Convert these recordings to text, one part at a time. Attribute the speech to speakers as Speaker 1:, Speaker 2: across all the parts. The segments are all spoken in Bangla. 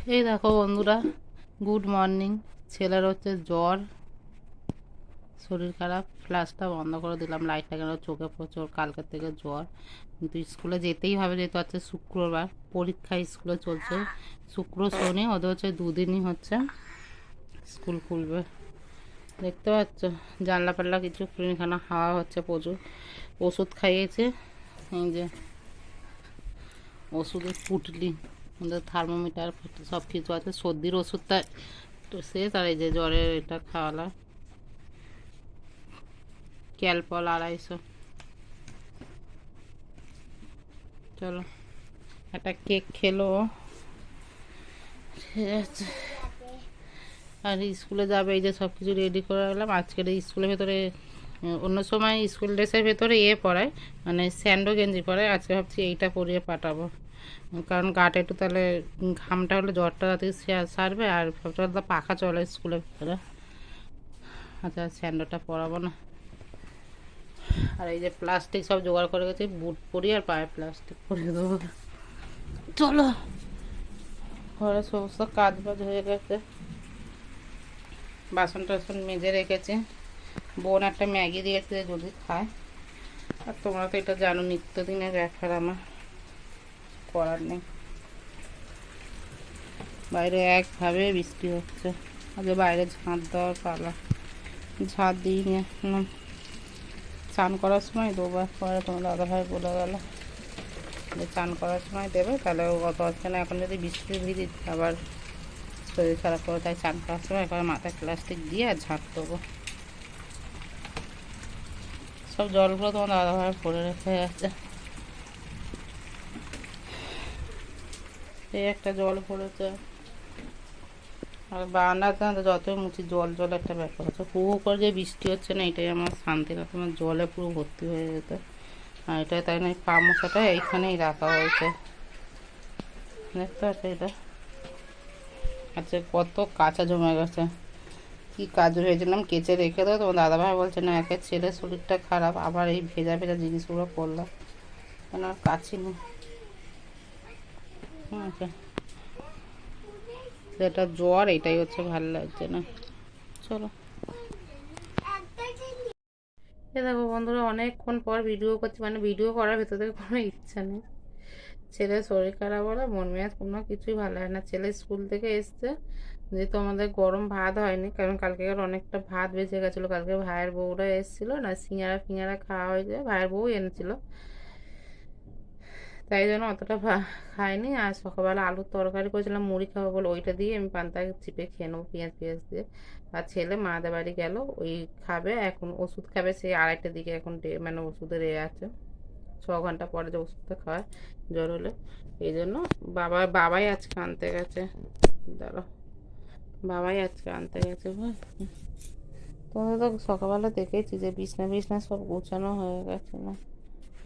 Speaker 1: এই দেখো বন্ধুরা, গুড মর্নিং। ছেলের হচ্ছে জ্বর, শরীর খারাপ। ফ্ল্যাশটা বন্ধ করে দিলাম, লাইটটা কেন চোখে পড়ছে। ওর কালকের থেকে জ্বর, কিন্তু স্কুলে যেতেই হবে, যেহেতু হচ্ছে শুক্রবার পরীক্ষা। স্কুলে চলছে শুক্র শনি, ওদের হচ্ছে দুদিনই হচ্ছে স্কুল খুলবে। দেখতে পাচ্ছ জানলা পাল্লা কিছু খুলিনি, খানা হাওয়া হচ্ছে প্রচুর। ওষুধ খাইয়েছে, এই যে ওষুধের পুটলি, ওদের থার্মোমিটার সব কিছু আছে। সর্দির ওষুধটা তো শেষ, আর এই যে জ্বরের এটা খাওয়ালাম, ক্যালপল 250। চলো, একটা কেক খেলো, ঠিক আছে। আর স্কুলে যাবে, এই যে সব কিছু রেডি করে রাখলাম। আজকের এই স্কুলের ভেতরে অন্য সময় স্কুল ড্রেসের ভেতরে পরায়, মানে স্যান্ডো গেঞ্জি পরায়। আজকে ভাবছি এইটা পরিয়ে পাঠাবো, কারণ গাটা একটু তাহলে ঘামটা হলে জ্বরটা রাতে সারবে। আর ভাবছি পাখা চলে স্কুলের ভেতরে। আচ্ছা, স্যান্ডোটা পরাবো না। আর এই যে প্লাস্টিক সব জোগাড় করে গেছি, বুট পরি আর পায়ে প্লাস্টিক পরিয়ে দেবো। চলো, ঘরে সমস্ত কাজ বাজ হয়ে গেছে, বাসন টাসন মেজে রেখেছি। বোন একটা ম্যাগি দিয়েছে যদি খায়। আর তোমরা তো এটা জানো, নিত্যদিনের ব্যাপার, আমার করার নেই। বাইরে একভাবে বৃষ্টি হচ্ছে, আগে বাইরে ঝাঁট দেওয়ার পালা, ঝাঁট দিইনি এখনো। চান করার সময় দুবার, পরে তোমার দাদাভাই বলে গেল যে চান করার সময় দেবে, তাহলে অত হচ্ছে না। এখন যদি বৃষ্টি ভিজি আবার শরীর খারাপ করে, তাই চান করার সময় একবার মাথায় প্লাস্টিক দিয়ে আর ঝাঁট দেবো। সব জলগুলো তোমার দাদাভাই পরে রেখে গেছে। এই একটা জল পড়েছে, আর বারান্দাতে না যতই মুছি জল জল একটা ব্যাপার আছে। হু হু করে যে বৃষ্টি হচ্ছে না, এটাই আমার শান্তি না। তোমার জলে পুরো ভর্তি হয়ে যেত। আর এটা তাই না, পা মশাটা এইখানেই রাখা হয়েছে, দেখতে পাচ্ছ এটা। আচ্ছা, কত কাঁচা জমে গেছে, কি কাজ হয়েছিলাম কেচে রেখে দেবো। তোমার দাদাভাই বলছে না, একে ছেলের শরীরটা খারাপ, আবার এই ভেজা ভেজা জিনিসগুলো করলাম, কেন আর কাছি নেই। আচ্ছা, এটা জ্বর, এটাই হচ্ছে ভালো লাগছে না। চলো, এ দেখো বন্ধুরা, অনেকক্ষণ পর ভিডিও করছি, মানে ভিডিও করার ভেতর থেকে কোনো ইচ্ছা নেই। ছেলের শরীর খারাপ হলে মন মেজাজ কোনো কিছুই ভালো হয় না। ছেলে স্কুল থেকে এসছে, যেহেতু আমাদের গরম ভাত হয়নি, কারণ কালকে অনেকটা ভাত বেঁচে গেছিলো। কালকে ভাইয়ের বউরা এসেছিলো না, সিঙ্গারা ফিঙ্গারা খাওয়া হয়েছে, ভাইয়ের বউ এনেছিল, তাই জন্য অতটা খাইনি। আর সকালবেলা আলুর তরকারি করেছিলাম, মুড়ি খাবো বলে, ওইটা দিয়ে আমি পান্তা চিপে খেয়ে নেবো পেঁয়াজ পেঁয়াজ দিয়ে। আর ছেলে মাদের বাড়ি গেল, ওই খাবে এখন, ওষুধ খাবে সেই 2:30টার দিকে। এখন মানে ওষুধের আছে, 6 ঘন্টা পরে যে ওষুধটা খাওয়ায় জ্বর হলে। এই জন্য বাবাই আজকে আনতে গেছে। দাঁড়াও, বাবাই আজকে আনতে গেছে। তোমরা তো সকালবেলা দেখেছি যে বিছনা বিছনা সব গোছানো হয়ে গেছে না,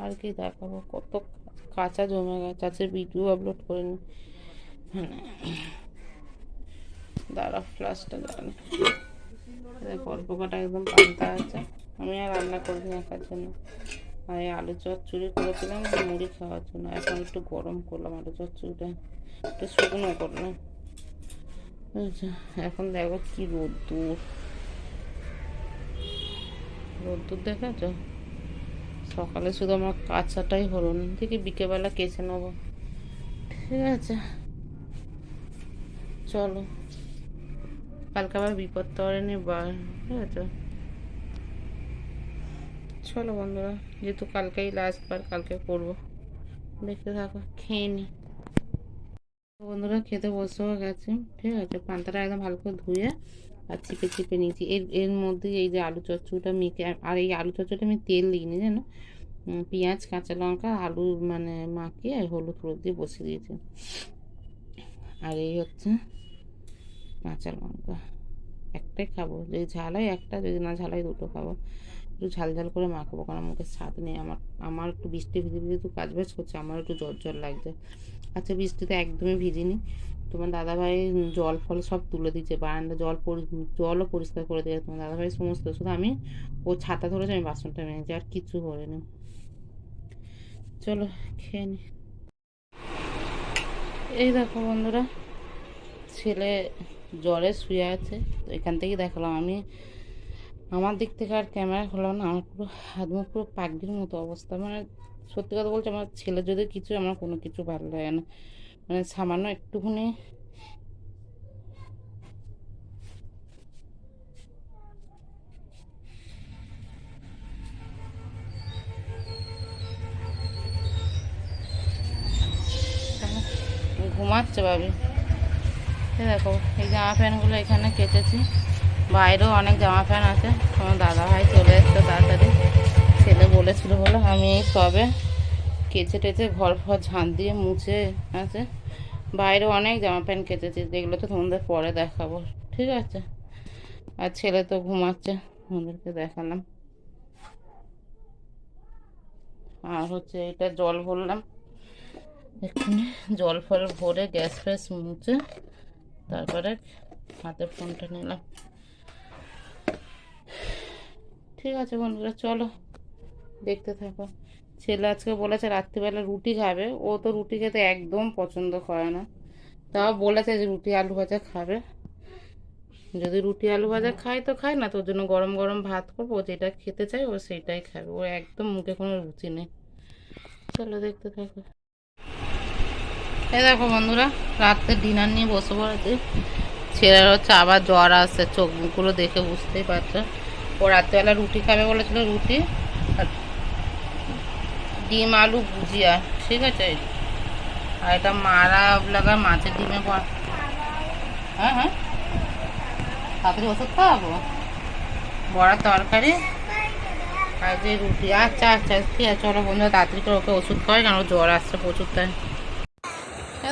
Speaker 1: আর কি দেখাবো, কত কাঁচা জমে গেছে। আছে ভিডিও আপলোড করিনি। হ্যাঁ, দাঁড়া ফ্লাশটা দাঁড়ানো, গল্প কটা একদম পান্তা আছে। আমি আর রান্না করিনি একার জন্য। আর এই আলু চচ্চড়ি করেছিলাম মুড়ি খাওয়ার জন্য, এখন একটু গরম করলাম আলু চচ্চড়িটা, একটু শুকনো করলাম। বুঝেছো, এখন দেখো কি রোদ্দুর, রোদ্দুর দেখেছো। সকালে শুধু আমার কাঁচাটাই হলো না, দেখি বিকেলবেলা কেচে নেবো, ঠিক আছে। চলো, কালকে আবার বিপদ তরেনি বার, ঠিক আছে। চলো বন্ধুরা, যেহেতু কালকেই লাস্ট বার, কালকে করবো, দেখতে থাকো, খেয়ে নি। বন্ধুরা খেতে বসেও গেছে, ঠিক আছে। পান্তাটা একদম ভালো করে ধুয়ে আর চিপে চিপে নিয়েছি। এর এর মধ্যে এই যে আলু চচ্চড়িটা মেখে, আর এই আলু চচ্চড়িটা আমি তেল দিইনি জানো, পেঁয়াজ কাঁচা লঙ্কা আলু মানে মাখিয়ে হলুদ হলুদ দিয়ে বসিয়ে দিয়েছি। আর এই হচ্ছে কাঁচা লঙ্কা, একটাই খাবো, যদি ঝাল হয় একটা, যদি না ঝাল হয় দুটো খাবো। একটু ঝাল ঝাল করে মাখাবো, কারণ মুখে স্বাদ নেই আমার। আমার একটু বৃষ্টি ভিজে ভিজে একটু কাজ বাজ করছে, আমার একটু জ্বর জ্বর লাগছে। আচ্ছা, বৃষ্টিতে একদমই ভিজিনি। তোমার দাদাভাই জল ফল সব তুলে দিচ্ছে, বারান্দা জলও পরিষ্কার করে দিয়েছে তোমার দাদাভাই সমস্ত। শুধু আমি ও ছাতা ধরেছে, আমি বাসনটা মেজেছি, আর কিছু করিনি। চলো খেয়ে নি। এই দেখো বন্ধুরা, ছেলে জ্বরে শুয়ে আছে, তো এখান থেকেই দেখালাম আমি। আমার দিক থেকে আর ক্যামেরা খোলাম না, আমার পুরো হাত মুখ পুরো পাগড়ির মতো অবস্থা। মানে সত্যি কথা বলছি, আমার ছেলে যদি কিছু, আমার কোনো কিছু ভালো লাগে না। মানে সামান্য একটুখানি ঘুমাচ্ছে ভাবি। দেখো এই জামা প্যান্টগুলো এখানে কেচেছি, বাইরেও অনেক জামা প্যান্ট আছে। তোমার দাদা ভাই চলে এসছে তাড়াতাড়ি, ছেলে বলেছিল বলে আমি এই সবে কেচে টেচে ঘর ফর ঝাঁট দিয়ে মুছে আছে। বাইরে অনেক জামা প্যান্ট কেচেছি, যেগুলো তো তোমাদের পরে দেখাবো, ঠিক আছে। আর ছেলে তো ঘুমাচ্ছে, তোমাদেরকে দেখালাম। আর হচ্ছে এটা জল ভরলাম এক্ষুনি, জল ফল ভরে গ্যাস ফ্যাস মুছে তারপরে হাতে ফোনটা নিলাম। ঠিক আছে বন্ধুরা, চলো দেখতে থাকো। ছেলে আজকে বলেছে রাত্রিবেলা রুটি খাবে, ও তো রুটি খেতে একদম পছন্দ করে না, তাও বলেছে যে রুটি আলু ভাজা খাবে। যদি রুটি আলু ভাজা খায় তো খায়, না তোর জন্য গরম গরম ভাত করবো, যেটা খেতে চাই ও সেটাই খাবে, ও একদম মুখে কোনো রুচি নেই। চলো দেখতে থাকো। এই দেখো বন্ধুরা, রাত্রে ডিনার নিয়ে বসে পড়েছি। ছেলের হচ্ছে আবার জ্বর আসছে, চোখ মুখগুলো দেখে বুঝতেই পারছো। ও রাত্রেবেলা রুটি খাবে বলেছিল, রুটি আর ডিম আলু ভুজিয়া, ঠিক আছে। আর এটা মারা লাগা মাছের ডিমে হ্যাঁ হ্যাঁ, তাড়াতাড়ি ওষুধ খাওয়াবো, বড়ার তরকারি আর যে রুটি। আচ্ছা আচ্ছা ঠিক আছে, চলো বন্ধুরা তাড়াতাড়ি করে ওকে ওষুধ খাওয়াই, কারণ ওর জ্বর আসছে প্রচুর তাই।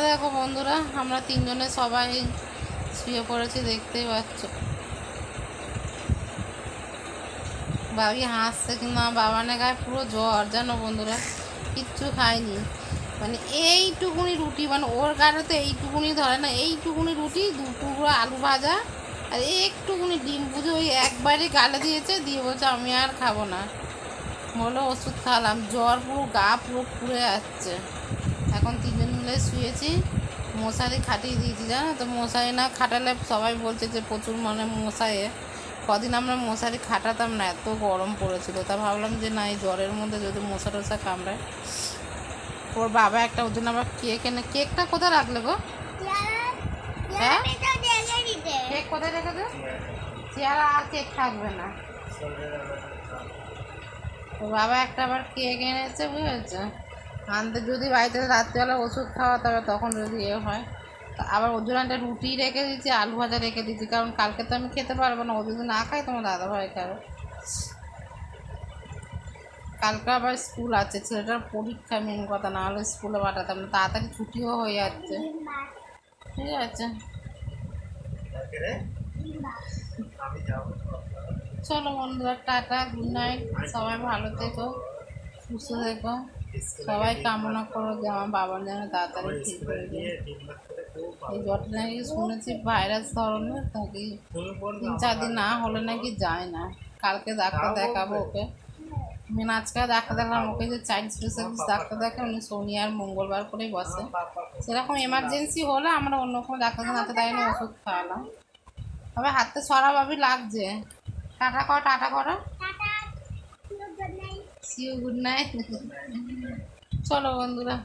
Speaker 1: দেখো বন্ধুরা, আমরা তিনজনে সবাই শুয়ে পড়েছি, দেখতেই পাচ্ছ। বাবি হাসছে, কিন্তু আমার বাবানের গায়ে পুরো জ্বর, জানো বন্ধুরা, কিচ্ছু খায়নি। মানে এইটুকুনি রুটি, মানে ওর গায়ে তো এইটুকুনি ধরে না, এইটুকুনি রুটি, দু টুকরো আলু ভাজা আর একটুকুনি ডিম বুঝে ওই একবারই গালে দিয়েছে, দিয়ে বলছে আমি আর খাবো না। বলে ওষুধ খাওয়ালাম, জ্বর পুরো গা পুরো পুড়ে যাচ্ছে। এখন তিনজন মিলে শুয়েছি, মশারি খাটিয়ে দিয়েছি, জানো তো। মশারি না খাটালে সবাই বলছে যে প্রচুর মানে মশাই। কদিন আমরা মশারি খাটাতাম না, এত গরম পড়েছিল, তা ভাবলাম যে না, এই জ্বরের মধ্যে যদি মশা টশা কামড়ায়। ওর বাবা একটা ওর জন্য আবার কেক এনে, কেকটা কোথায় রাখলে গো? হ্যাঁ, কেক কোথায় রেখেছো? চেয়ারা আর কেক থাকবে না। ওর বাবা একটা আবার কেক এনেছে, বুঝেছো। আনতে যদি বাড়িতে রাত্রিবেলা ওষুধ খাওয়াতে হবে, তখন যদি এ হয়। আবার ওর জন্য একটা রুটি রেখে দিচ্ছি, আলু ভাজা রেখে দিচ্ছি, কারণ কালকে তো আমি খেতে পারবো না। ও যদি না খাই, তোমার দাদাভাই খাবে। কালকে আবার স্কুল আছে, ছেলেটার পরীক্ষা, মেন কথা, না হলে স্কুলে পাঠাতাম না, তাড়াতাড়ি ছুটিও হয়ে যাচ্ছে, ঠিক আছে। চলো বন্ধুরা, টাটা, গুড নাইট, সবাই ভালো থেকো, সুস্থ থেকো। সবাই কামনা করো যে আমার বাবার যেন তাড়াতাড়ি ঠিক হয়ে যায়। এই জ্বরটা নাকি শুনেছি ভাইরাস ধরনের, নাকি 3-4 দিন না হলে নাকি যায় না। কালকে ডাক্তার দেখাবো ওকে, আজকে ডাক্তার দেখালাম ওকে, যে চাইল্ড স্পেশালিস্ট ডাক্তার দেখে, উনি শনি আর মঙ্গলবার করেই বসে। সেরকম এমার্জেন্সি হলে আমরা অন্য কোনো ডাক্তারকে হাতে তাই না ওষুধ খাওয়ালাম। তবে হাতে সরাভাবই লাগছে। টাটা করো, টাটা করো, সি ইউ, গুড নাইট। চলো বন্ধুরা।